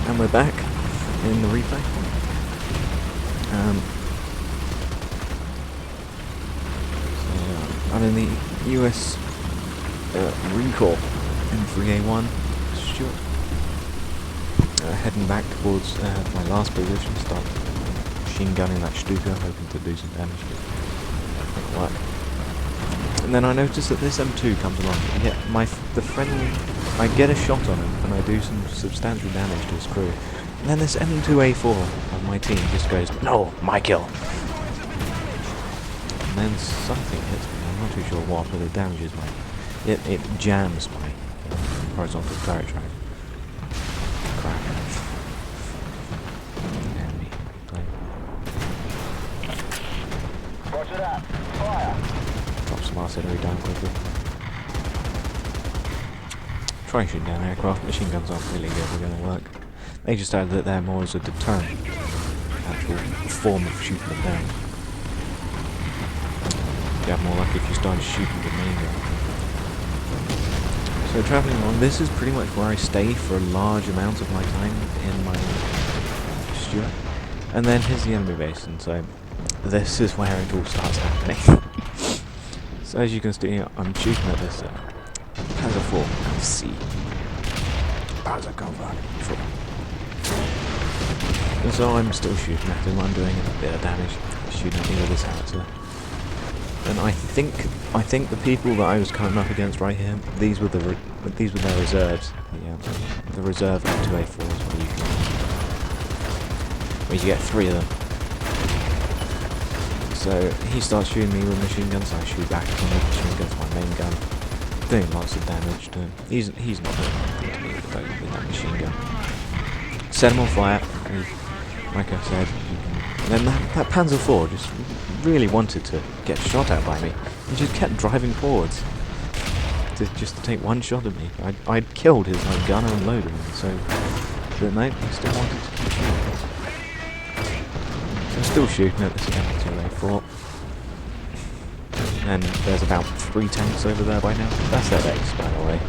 And we're back in the replay. I'm in the US Recall M3A1 Stuart. Heading back towards my last position, start machine gunning that Stuka, hoping to do some damage, but that didn't work. And then I notice that this M2 comes along, and yet I get a shot on him, and I do some substantial damage to his crew. And then this M2A4 on my team just goes, "No, my kill!" And then something hits me, I'm not too sure what, but it damages it jams my horizontal turret track. Crap. Enemy plane. Roger that. Fire. Drop some artillery down quickly. Try shooting down aircraft. Machine guns aren't really ever going to work. They just added it there more as a deterrent. Actual form of shooting them down. You have more luck if you start shooting the main gun. So travelling along, this is pretty much where I stay for a large amount of my time in my Stuart. And then here's the enemy base, and so this is where it all starts happening. So as you can see, I'm shooting at this Panzer IV C. Panzer cover. And so I'm still shooting at him, I'm doing a bit of damage, shooting at the other howitzer. And I think the people that I was coming up against right here, these were their reserves. Yeah, the reserve M2A4s where you get 3 of them. So he starts shooting me with machine guns, I shoot back at him with machine guns, my main gun, doing lots of damage to him. He's not doing anything to me with that machine gun. Set him on fire. Like I said, and then that Panzer IV just really wanted to get shot at by me. He just kept driving forwards just to take one shot at me. I'd killed his gunner and loader, so but no, he still wanted to keep shooting. So I'm still shooting at this M2A4. And there's about 3 tanks over there by now. That's their base, by the way.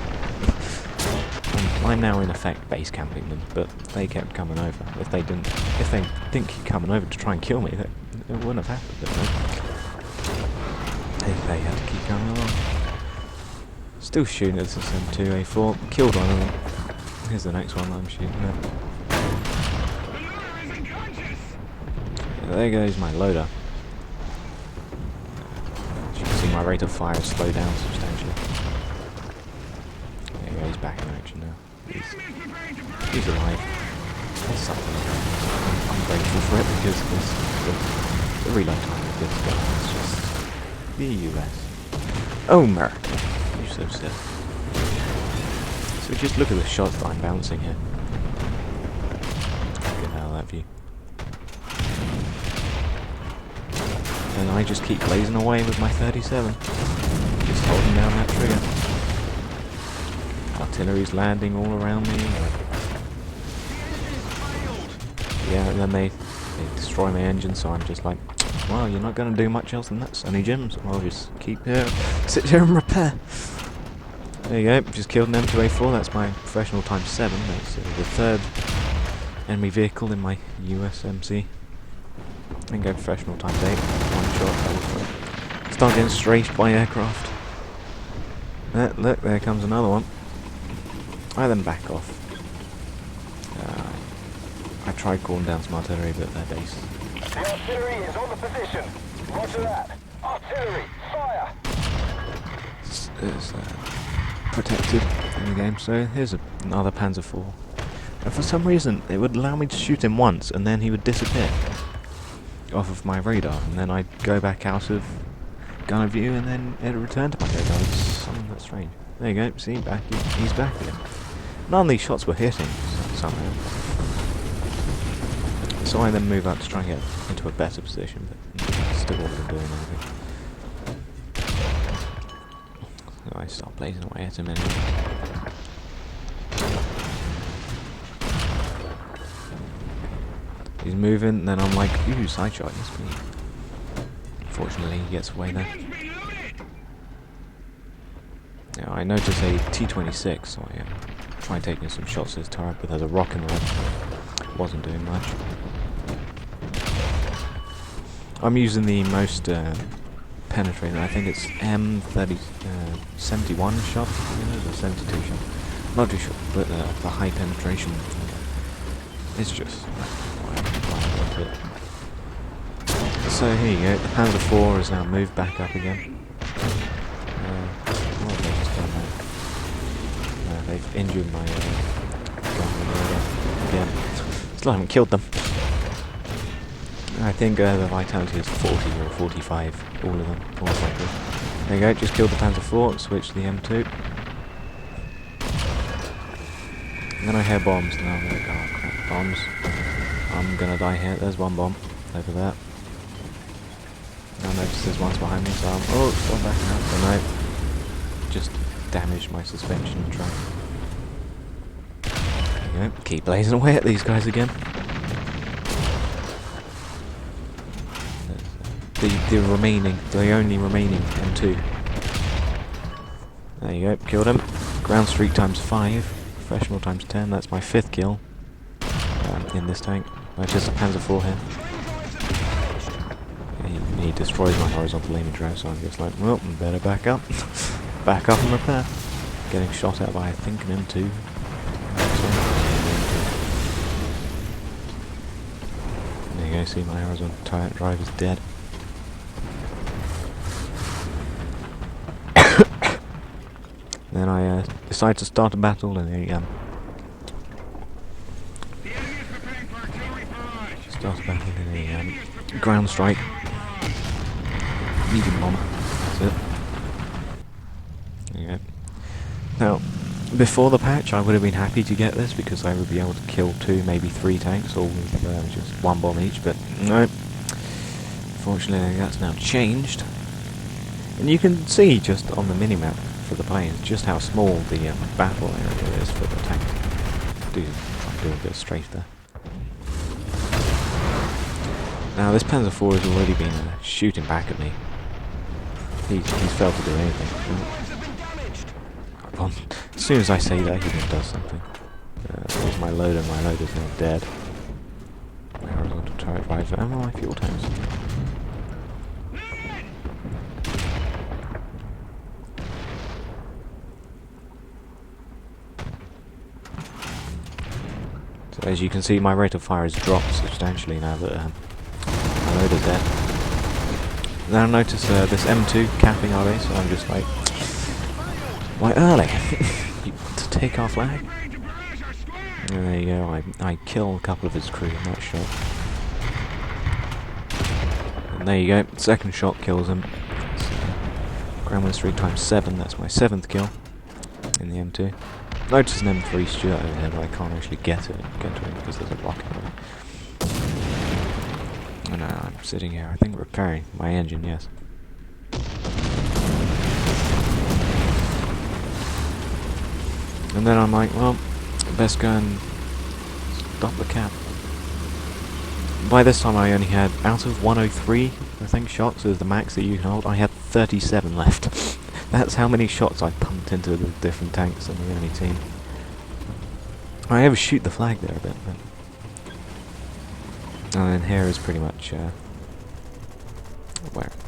I'm now in effect base camping them, but they kept coming over. If they didn't keep coming over to try and kill me, it wouldn't have happened. But they had to keep coming along. Still shooting at this M2A4. Killed one of them. Here's the next one that I'm shooting at. There goes my loader. As you can see, my rate of fire has slowed down substantially. There he goes, back in action now. He's alive. There's something. I'm grateful for it because the reload time of this gun is just the US. Oh, America. You're so silly. So just look at the shots that I'm bouncing here. Get out of that view. And I just keep blazing away with my 37. Just holding down that trigger. Artillery's landing all around me. Yeah, and then they destroy my engine, so I'm just like, well, you're not going to do much else than that, Sonny Jim, so I'll just sit here and repair. There you go, just killed an M2A4, that's my professional times 7, that's the 3rd enemy vehicle in my USMC. And go professional times 8, one shot, start getting strafed by aircraft. Look, there comes another one. I then back off. I tried calling down some artillery, but their base. The artillery is on the position. Roger that. Artillery, fire! It's protected in the game, so here's another Panzer IV. And for some reason, it would allow me to shoot him once, and then he would disappear off of my radar, and then I'd go back out of gun of view, and then it'd return to my radar. It's something that's strange. There you go, see, he's back again. None of these shots were hitting, somehow. So I then move up to try and get into a better position, but still wasn't doing anything. So I start blazing away at him anyway. He's moving, and then I'm like, ooh, side shot, yes please. Unfortunately, he gets away there. Now, I notice a T-26, so I tried taking some shots at his turret, but there's a rock in the way. Wasn't doing much. I'm using the most penetrating. I think it's M30 71 shot, or 72 shot. Not too sure, but the high penetration. It's just. So here you go. The Panzer IV has now moved back up again. What have they just done there? They've injured my gun again. Still haven't killed them. I think the vitality is 40 or 45, all of them. All like this. There you go, just killed the Panzer IV, switch to the M2. And then I hear bombs, and I'm like, oh crap, bombs. I'm gonna die here. There's one bomb over there. I notice there's ones behind me, so I'm going back now. So no, just damaged my suspension track. There you go, keep blazing away at these guys again. The only remaining M2. There you go, killed him. Ground streak times 5, professional times 10. That's my 5th kill in this tank. Which is a Panzer IV here. He destroys my horizontal aiming drive, so I'm just like, well, better back up. Back up and repair. Getting shot at by, I think, an M2. There you go, see my horizontal turret drive is dead. Then I decide to start a battle, and there you go. Start a battle in a ground strike. Medium bomber. That's it. There you go. Now, before the patch, I would have been happy to get this because I would be able to kill 2, maybe 3 tanks, all with just 1 bomb each. But no. Fortunately, that's now changed. And you can see just on the minimap for the planes just how small the battle area is for the tank. Try and do a bit of strafe there. Now this Panzer IV has already been shooting back at me. He's failed to do anything. As soon as I say that, he just does something. There's my loader. My loader's now dead. My horizontal turret riser and my fuel tanks. So as you can see, my rate of fire has dropped substantially now that my loader's dead. Then I notice this M2 capping our base, so I'm just like, why early? To take our flag? And there you go, I kill a couple of his crew in that shot. And there you go, second shot kills him. Ground win streak times 7, that's my 7th kill in the M2. Notice an M3 Stuart over here, but I can't actually get to him because there's a rocket on it. Oh no, I'm sitting here, I think repairing my engine, yes. And then I'm like, well, best go and stop the cap. By this time I only had, out of 103, I think, shots is the max that you can hold, I had 37 left. That's how many shots I pumped into the different tanks in the enemy team. I overshoot the flag there a bit, but... And then here is pretty much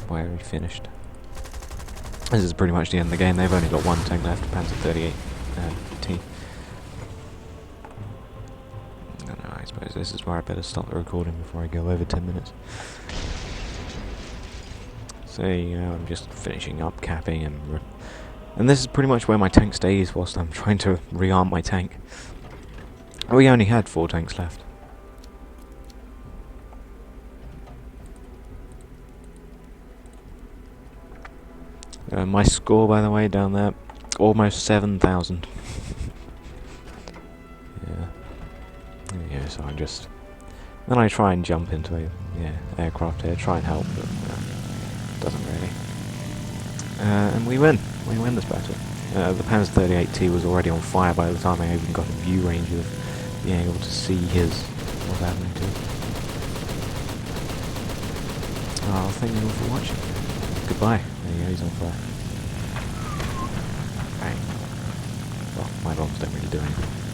where we finished. This is pretty much the end of the game. They've only got 1 tank left, Panzer 38 T. I don't know, I suppose this is where I better stop the recording before I go over 10 minutes. So I'm just finishing up capping and this is pretty much where my tank stays whilst I'm trying to rearm my tank. We only had 4 tanks left. My score, by the way, down there, almost 7,000. Yeah, so I'm just... Then I try and jump into a aircraft here, try and help, but doesn't really. And we win this battle. The Panzer 38T was already on fire by the time I even got a view range of being able to see what's happening to it. Thank you all for watching. Goodbye. There you go, he's on fire. Bang. Well. my bombs don't really do anything.